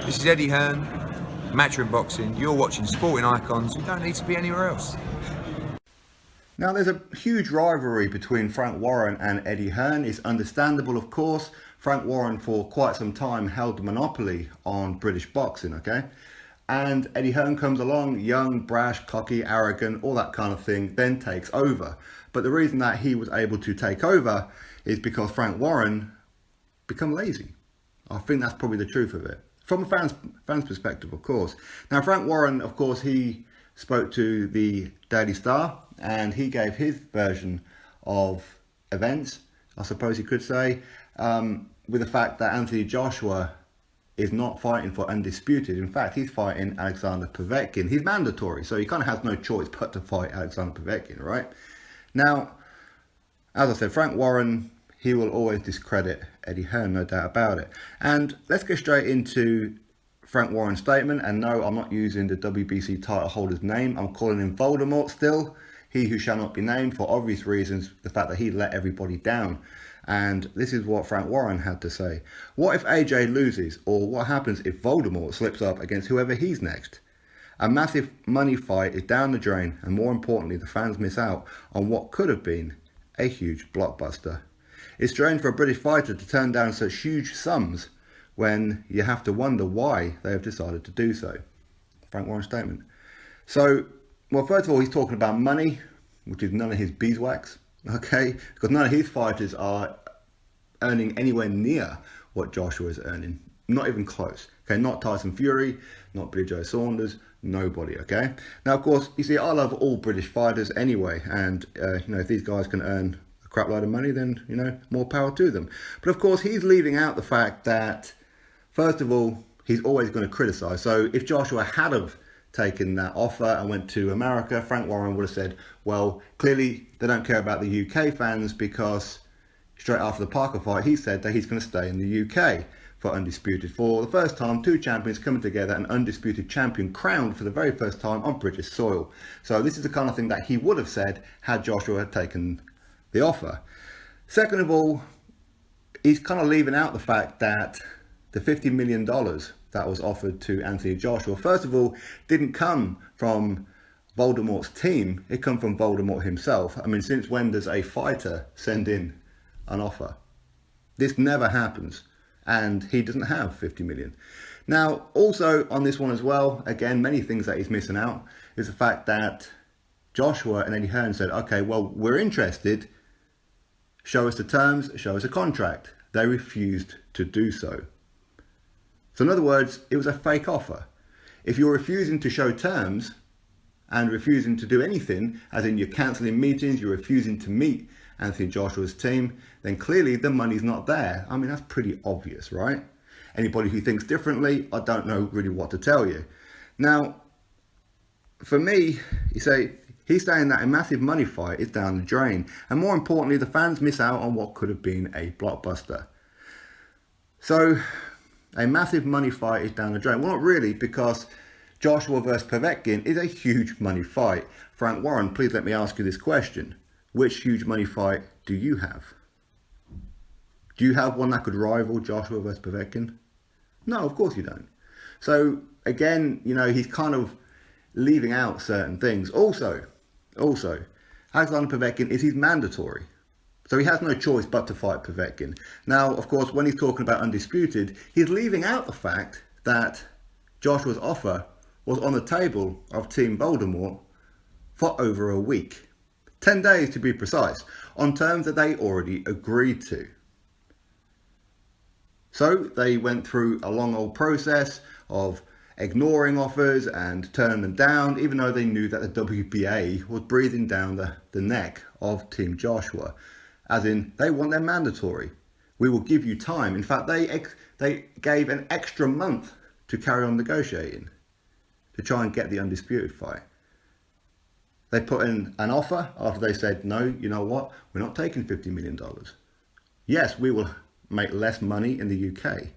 This is Eddie Hearn, Matchroom Boxing. You're watching Sporting Icons. You don't need to be anywhere else. Now, there's a huge rivalry between Frank Warren and Eddie Hearn. It's understandable, of course. Frank Warren, for quite some time, held the monopoly on British boxing, okay? And Eddie Hearn comes along, young, brash, cocky, arrogant, all that kind of thing, then takes over. But the reason that he was able to take over is because Frank Warren became lazy. I think that's probably the truth of it. From a fan's perspective, of course. Now, Frank Warren, of course, he spoke to the Daily Star and he gave his version of events, I suppose you could say, with the fact that Anthony Joshua is not fighting for undisputed. In fact, he's fighting Alexander Povetkin. He's mandatory, so he kind of has no choice but to fight Alexander Povetkin, right? Now, as I said, Frank Warren, he will always discredit Eddie Hearn, no doubt about it. And let's get straight into Frank Warren's statement. And no, I'm not using the WBC title holder's name. I'm calling him Voldemort still. He who shall not be named, for obvious reasons, the fact that he let everybody down. And this is what Frank Warren had to say. What if AJ loses? Or what happens if Voldemort slips up against whoever he's next? A massive money fight is down the drain. And more importantly, the fans miss out on what could have been a huge blockbuster. It's strange for a British fighter to turn down such huge sums when you have to wonder why they have decided to do so. Frank Warren's statement. So, well, first of all, he's talking about money, which is none of his beeswax, okay? Because none of his fighters are earning anywhere near what Joshua is earning. Not even close, okay? Not Tyson Fury, not Billy Joe Saunders, nobody, okay? Now, of course, you see, I love all British fighters anyway, and, if these guys can earn a crap load of money, then, more power to them. But, of course, he's leaving out the fact that, first of all, he's always going to criticise. So, if Joshua had have taken that offer and went to America, Frank Warren would have said, well, clearly they don't care about the UK fans because straight after the Parker fight, he said that he's going to stay in the UK for undisputed. For the first time, two champions coming together, an undisputed champion crowned for the very first time on British soil. So this is the kind of thing that he would have said had Joshua taken the offer. Second of all, he's kind of leaving out the fact that the $50 million that was offered to Anthony Joshua, first of all, didn't come from Voldemort's team. It come from Voldemort himself. I mean, since when does a fighter send in an offer? This never happens. And he doesn't have 50 million. Now, also on this one as well, again, many things that he's missing out is the fact that Joshua and Eddie Hearn said, okay, well, we're interested. Show us the terms, show us a contract. They refused to do so. So in other words, it was a fake offer. If you're refusing to show terms and refusing to do anything, as in you're cancelling meetings, you're refusing to meet Anthony Joshua's team, then clearly the money's not there. I mean, that's pretty obvious, right? Anybody who thinks differently, I don't know really what to tell you. Now, for me, he's saying that a massive money fight is down the drain. And more importantly, the fans miss out on what could have been a blockbuster. So, a massive money fight is down the drain. Well, not really, because Joshua versus Povetkin is a huge money fight. Frank Warren, please let me ask you this question. Which huge money fight do you have? Do you have one that could rival Joshua versus Povetkin? No, of course you don't. So again, he's kind of leaving out certain things. Also, Alexander Povetkin is his mandatory. So he has no choice but to fight Povetkin. Now, of course, when he's talking about undisputed, he's leaving out the fact that Joshua's offer was on the table of Team Voldemort for over a week. 10 days to be precise, on terms that they already agreed to. So they went through a long old process of ignoring offers and turning them down, even though they knew that the WBA was breathing down the neck of Team Joshua. As in, they want their mandatory. We will give you time. In fact, they gave an extra month to carry on negotiating, to try and get the undisputed fight. They put in an offer after they said, no, you know what? We're not taking $50 million. Yes, we will make less money in the UK,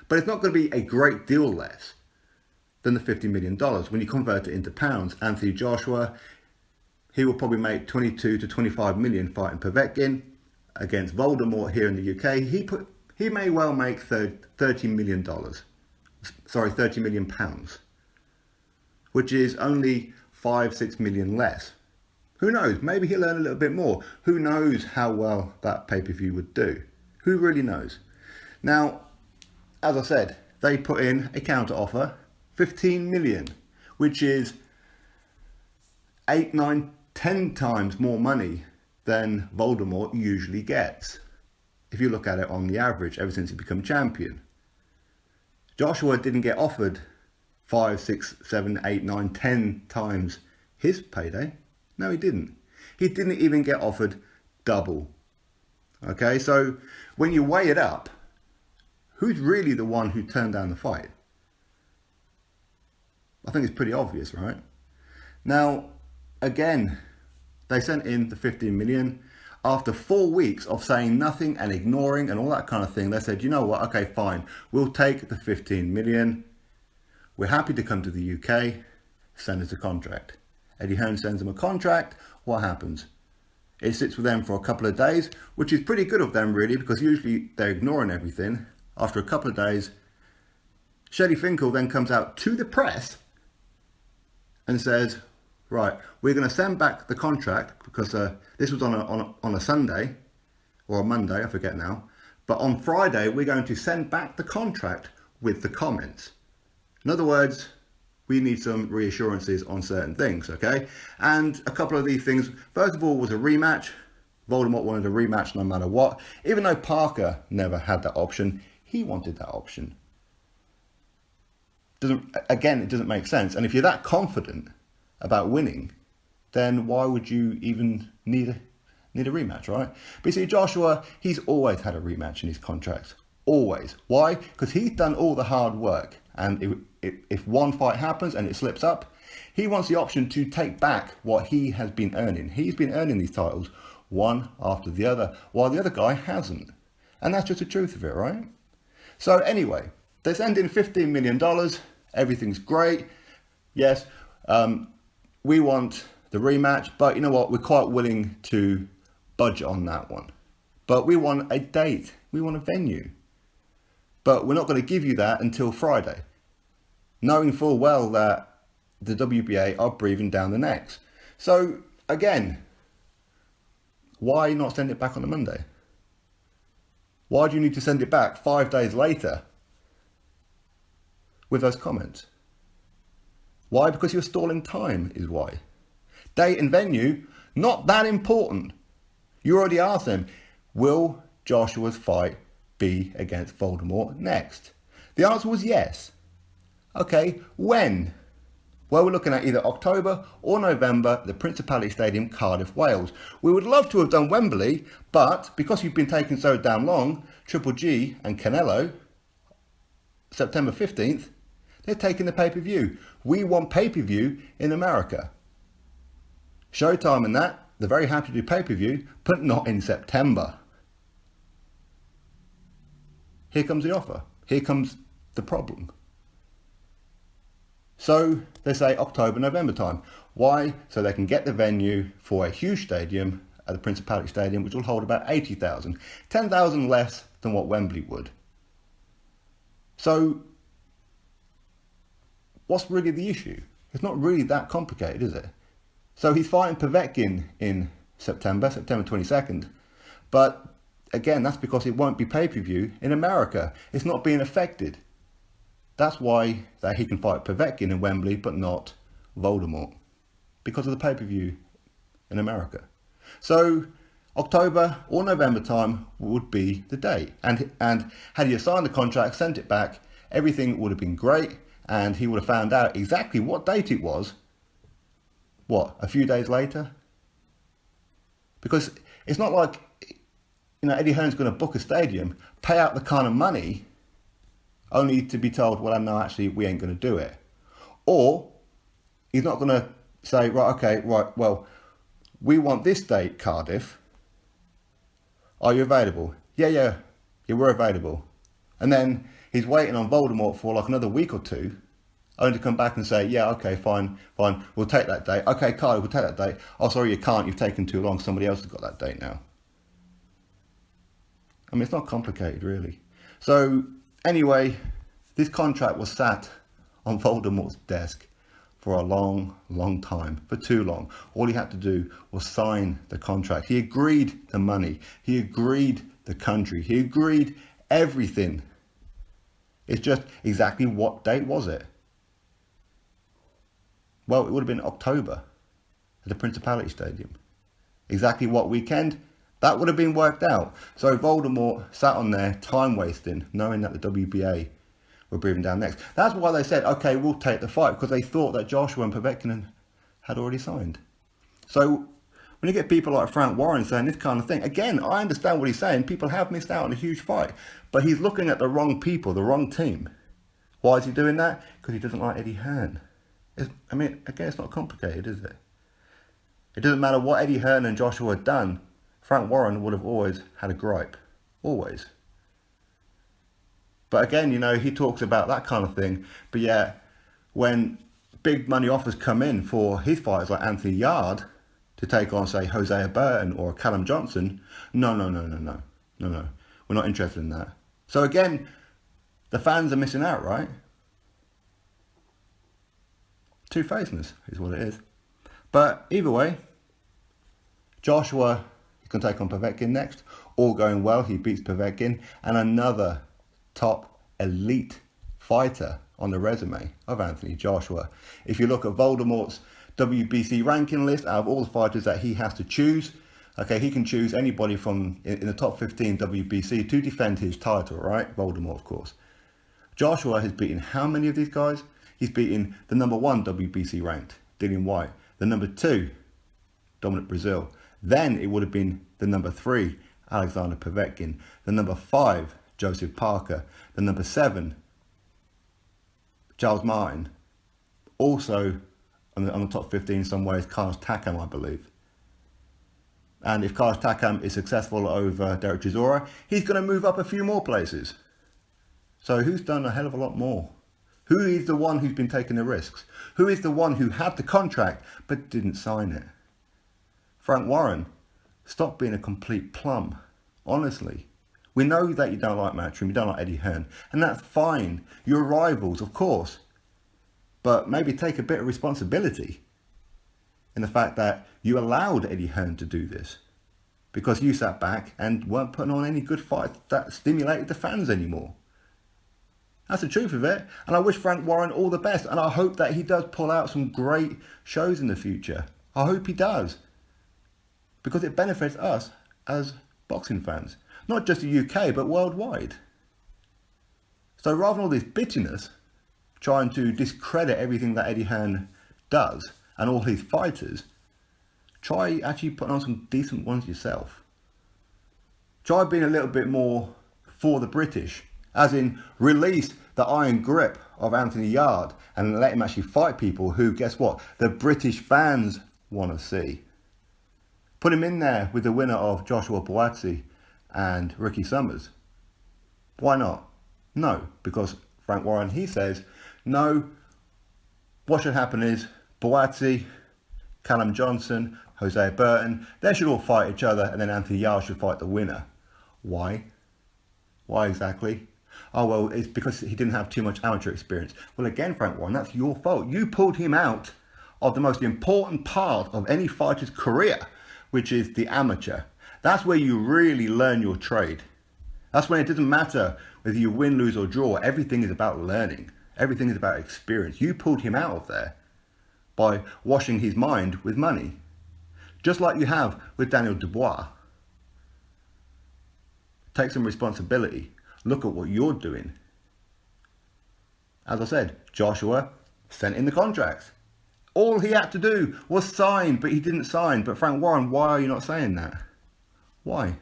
but it's not going to be a great deal less than the $50 million. When you convert it into pounds, Anthony Joshua, he will probably make 22 to 25 million fighting Povetkin against Voldemort here in the UK. He may well make $30 million sorry, 30 million pounds, which is only 5-6 million less. Who knows? Maybe he'll earn a little bit more. Who knows how well that pay-per-view would do? Who really knows? Now, as I said, they put in a counter offer, 15 million, which is 8, 9, 10 times more money than Voldemort usually gets. If you look at it on the average, ever since he became champion. Joshua didn't get offered 5, 6, 7, 8, 9, 10 times his payday. No, he didn't. He didn't even get offered double. Okay, so when you weigh it up, who's really the one who turned down the fight? I think it's pretty obvious, right? Now, again, they sent in the 15 million. After 4 weeks of saying nothing and ignoring and all that kind of thing, they said, you know what, okay, fine. We'll take the 15 million. We're happy to come to the UK. Send us a contract. Eddie Hearn sends them a contract. What happens? It sits with them for a couple of days, which is pretty good of them, really, because usually they're ignoring everything. After a couple of days, Shelley Finkel then comes out to the press and says, right, we're going to send back the contract because this was on a Sunday or a Monday, I forget now. But on Friday, we're going to send back the contract with the comments. In other words, we need some reassurances on certain things, okay? And a couple of these things, first of all, was a rematch. Voldemort wanted a rematch no matter what. Even though Parker never had that option, he wanted that option. It doesn't make sense. And if you're that confident about winning, then why would you even need a rematch, right? But you see, Joshua, he's always had a rematch in his contracts. Always. Why? Because he's done all the hard work. And if one fight happens and it slips up, he wants the option to take back what he has been earning. He's been earning these titles one after the other, while the other guy hasn't. And that's just the truth of it, right? So anyway, they send in $15 million. Everything's great. Yes, we want the rematch, but you know what? We're quite willing to budget on that one. But we want a date. We want a venue. But we're not going to give you that until Friday, knowing full well that the WBA are breathing down the necks. So again, why not send it back on a Monday? Why do you need to send it back 5 days later with those comments? Why? Because you're stalling time is why. Date and venue, not that important. You already asked them, will Joshua's fight be against Voldemort next? The answer was yes. Okay, when? Well, we're looking at either October or November at the Principality Stadium, Cardiff, Wales. We would love to have done Wembley, but because you've been taking so damn long, Triple G and Canelo, September 15th, they're taking the pay-per-view. We want pay-per-view in America. Showtime and that, they're very happy to do pay-per-view, but not in September. Here comes the offer. Here comes the problem. So they say October, November time. Why? So they can get the venue for a huge stadium at the Principality Stadium, which will hold about 80,000. 10,000 less than what Wembley would. So what's really the issue? It's not really that complicated, is it? So he's fighting Povetkin in September 22nd. But again, that's because it won't be pay-per-view in America. It's not being affected. That's why that he can fight Povetkin in Wembley, but not Voldemort. Because of the pay-per-view in America. So October or November time would be the date. And had he signed the contract, sent it back, everything would have been great. And he would have found out exactly what date it was. What, a few days later? Because it's not like, Eddie Hearn's going to book a stadium, pay out the kind of money, only to be told, well, no, actually, we ain't going to do it. Or he's not going to say, right, okay, right, well, we want this date, Cardiff. Are you available? Yeah, we're available. And then he's waiting on Voldemort for like another week or two, only to come back and say, yeah, okay, fine, we'll take that date. Okay, Cardiff, we'll take that date. Oh, sorry, you can't, you've taken too long, somebody else has got that date now. I mean, it's not complicated, really. So, anyway, His contract was sat on Voldemort's desk for a long, long time, for too long. All he had to do was sign the contract. He agreed the money. He agreed the country. He agreed everything. It's just exactly what date was it? Well, it would have been October at the Principality Stadium. Exactly what weekend? That would have been worked out. So Voldemort sat on there, time wasting, knowing that the WBA were breathing down next. That's why they said, okay, we'll take the fight, because they thought that Joshua and Povetkin had already signed. So when you get people like Frank Warren saying this kind of thing, again, I understand what he's saying. People have missed out on a huge fight, but he's looking at the wrong people, the wrong team. Why is he doing that? Because he doesn't like Eddie Hearn. I mean, again, it's not complicated, is it? It doesn't matter what Eddie Hearn and Joshua had done. Frank Warren would have always had a gripe. Always. But again, you know, he talks about that kind of thing. But yeah, when big money offers come in for his fighters like Anthony Yarde to take on, say, Hosea Burton or Callum Johnson, no. We're not interested in that. So again, the fans are missing out, right? Two-facedness is what it is. But either way, Joshua can take on Povetkin next. All going well, he beats Povetkin, and another top elite fighter on the resume of Anthony Joshua. If you look at Voldemort's WBC ranking list, out of all the fighters that he has to choose, okay, he can choose anybody from in the top 15 WBC to defend his title, right? Voldemort, of course. Joshua has beaten how many of these guys? He's beaten the number 1 WBC ranked, Dillian Whyte, the number 2, Dominic Brazil. Then it would have been the number 3, Alexander Povetkin, the number 5, Joseph Parker, the number 7, Charles Martin. Also on the top 15 in some ways, Carlos Takam, I believe. And if Carlos Takam is successful over Derek Chisora, he's going to move up a few more places. So who's done a hell of a lot more? Who is the one who's been taking the risks? Who is the one who had the contract but didn't sign it? Frank Warren, stop being a complete plum. Honestly. We know that you don't like Matchroom, you don't like Eddie Hearn, and that's fine. You're rivals, of course. But maybe take a bit of responsibility in the fact that you allowed Eddie Hearn to do this because you sat back and weren't putting on any good fights that stimulated the fans anymore. That's the truth of it. And I wish Frank Warren all the best. And I hope that he does pull out some great shows in the future. I hope he does. Because it benefits us as boxing fans. Not just the UK, but worldwide. So rather than all this bitterness, trying to discredit everything that Eddie Hearn does and all his fighters, try actually putting on some decent ones yourself. Try being a little bit more for the British. As in, release the iron grip of Anthony Yarde and let him actually fight people who, guess what, the British fans want to see. Put him in there with the winner of Joshua Buatsi and Ricky Summers. Why not? No, because Frank Warren, he says, no, what should happen is Buatsi, Callum Johnson, Hosea Burton, they should all fight each other and then Anthony Yarde should fight the winner. Why? Why exactly? Oh, well, it's because he didn't have too much amateur experience. Well, again, Frank Warren, that's your fault. You pulled him out of the most important part of any fighter's career, which is the amateur. That's where you really learn your trade. That's when it doesn't matter whether you win, lose or draw. Everything is about learning. Everything is about experience. You pulled him out of there by washing his mind with money. Just like you have with Daniel Dubois. Take some responsibility. Look at what you're doing. As I said, Joshua sent in the contracts. All he had to do was sign, but he didn't sign. But Frank Warren, why are you not saying that? Why?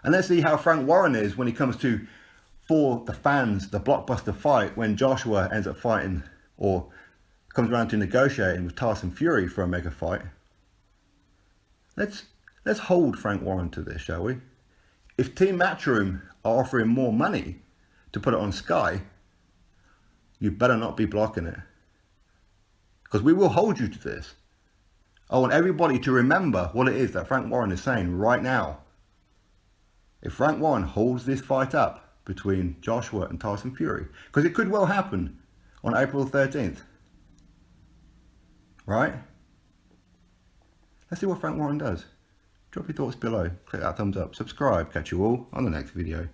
And let's see how Frank Warren is when he comes to, for the fans, the blockbuster fight when Joshua ends up fighting or comes around to negotiating with Tyson Fury for a mega fight. Let's hold Frank Warren to this, shall we? If Team Matchroom are offering more money to put it on Sky, you better not be blocking it. Because we will hold you to this. I want everybody to remember what it is that Frank Warren is saying right now. If Frank Warren holds this fight up, between Joshua and Tyson Fury. Because it could well happen on April 13th. Right? Let's see what Frank Warren does. Drop your thoughts below. Click that thumbs up. Subscribe. Catch you all on the next video.